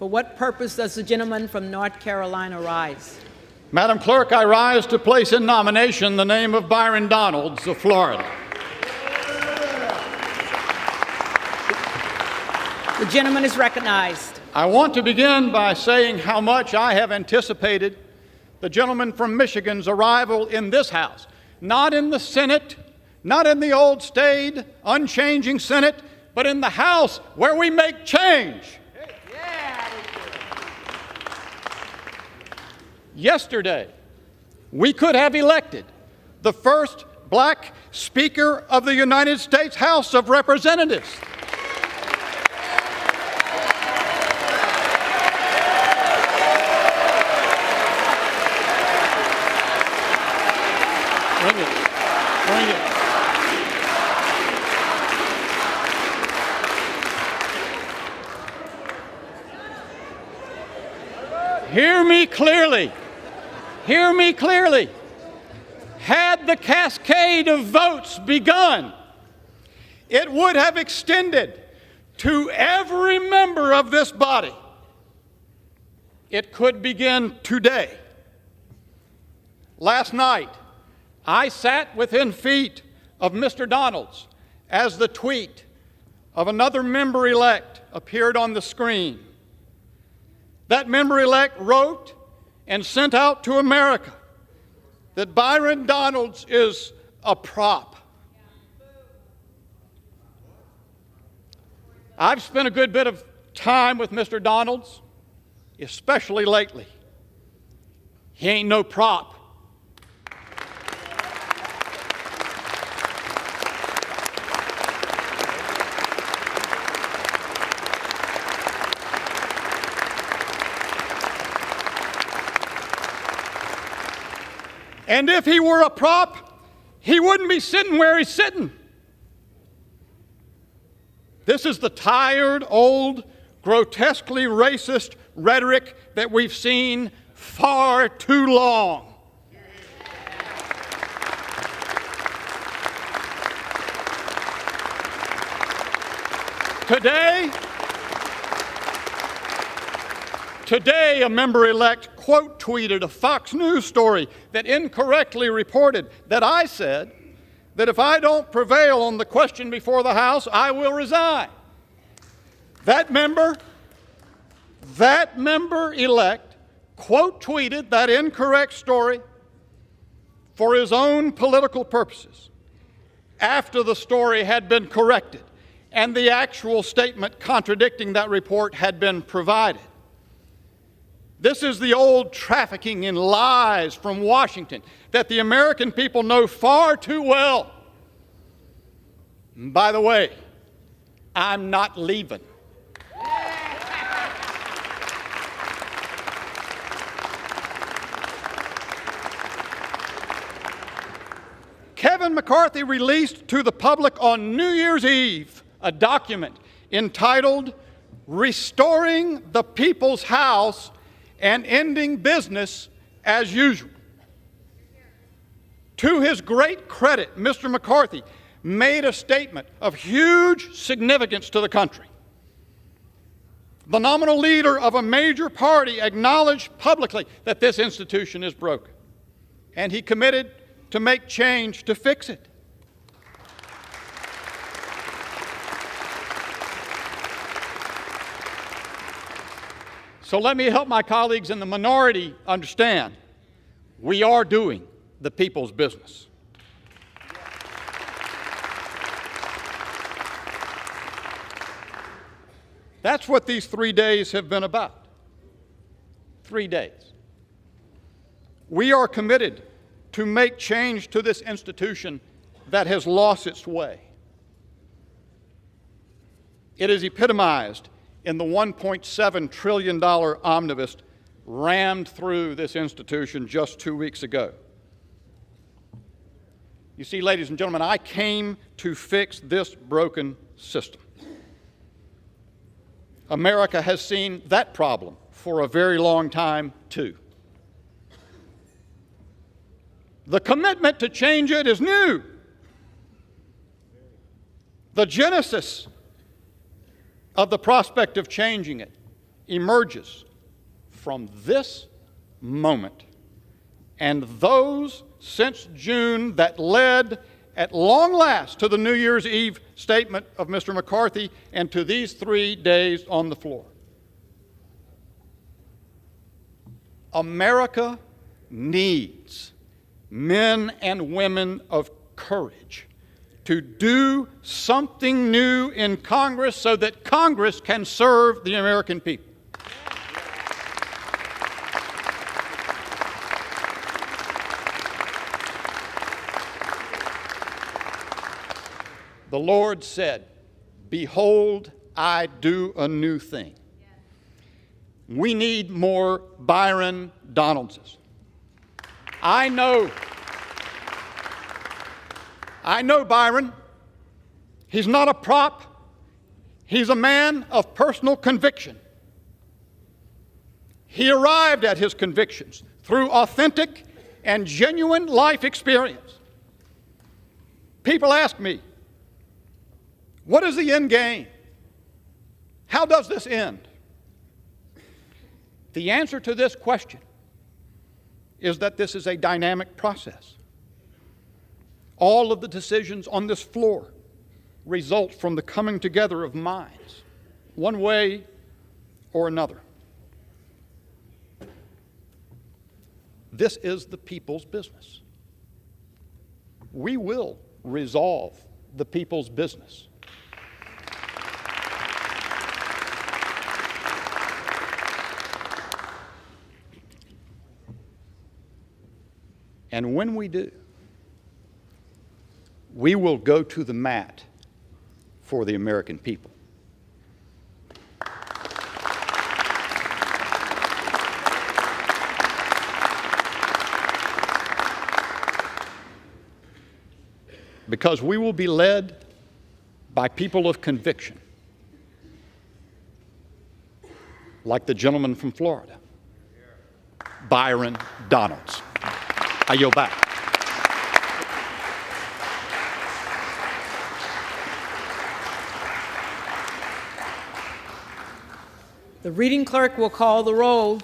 For what purpose does the gentleman from North Carolina rise? Madam Clerk, I rise to place in nomination the name of Byron Donalds of Florida. The gentleman is recognized. I want to begin by saying how much I have anticipated the gentleman from Michigan's arrival in this House, not in the Senate, not in the old staid, unchanging Senate, but in the House where we make change. Yesterday, we could have elected the first black Speaker of the United States House of Representatives. Bring it. Bring it. Hear me clearly. Hear me clearly. Had the cascade of votes begun, it would have extended to every member of this body. It could begin today. Last night, I sat within feet of Mr. Donalds as the tweet of another member-elect appeared on the screen. That member-elect wrote and sent out to America that Byron Donalds is a prop. I've spent a good bit of time with Mr. Donalds, especially lately. He ain't no prop. And if he were a prop, he wouldn't be sitting where he's sitting. This is the tired, old, grotesquely racist rhetoric that we've seen far too long. Today, a member-elect quote-tweeted a Fox News story that incorrectly reported that I said that if I don't prevail on the question before the House, I will resign. That member-elect quote-tweeted that incorrect story for his own political purposes after the story had been corrected and the actual statement contradicting that report had been provided. This is the old trafficking in lies from Washington that the American people know far too well. And by the way, I'm not leaving. Kevin McCarthy released to the public on New Year's Eve a document entitled Restoring the People's House and Ending Business as Usual. To his great credit, Mr. McCarthy made a statement of huge significance to the country. The nominal leader of a major party acknowledged publicly that this institution is broken, and he committed to make change to fix it. So let me help my colleagues in the minority understand we are doing the people's business. That's what these 3 days have been about. 3 days. We are committed to make change to this institution that has lost its way. It is epitomized in the $1.7 trillion omnibus rammed through this institution just 2 weeks ago. You see, ladies and gentlemen, I came to fix this broken system. America has seen that problem for a very long time, too. The commitment to change it is new. The genesis of the prospect of changing it emerges from this moment and those since June that led at long last to the New Year's Eve statement of Mr. McCarthy and to these 3 days on the floor. America needs men and women of courage to do something new in Congress so that Congress can serve the American people. The Lord said, "Behold, I do a new thing." We need more Byron Donaldses. I know Byron. He's not a prop. He's a man of personal conviction. He arrived at his convictions through authentic and genuine life experience. People ask me, what is the end game? How does this end? The answer to this question is that this is a dynamic process. All of the decisions on this floor result from the coming together of minds, one way or another. This is the people's business. We will resolve the people's business. And when we do, we will go to the mat for the American people. Because we will be led by people of conviction, like the gentleman from Florida, Byron Donalds. I yield back. The reading clerk will call the roll.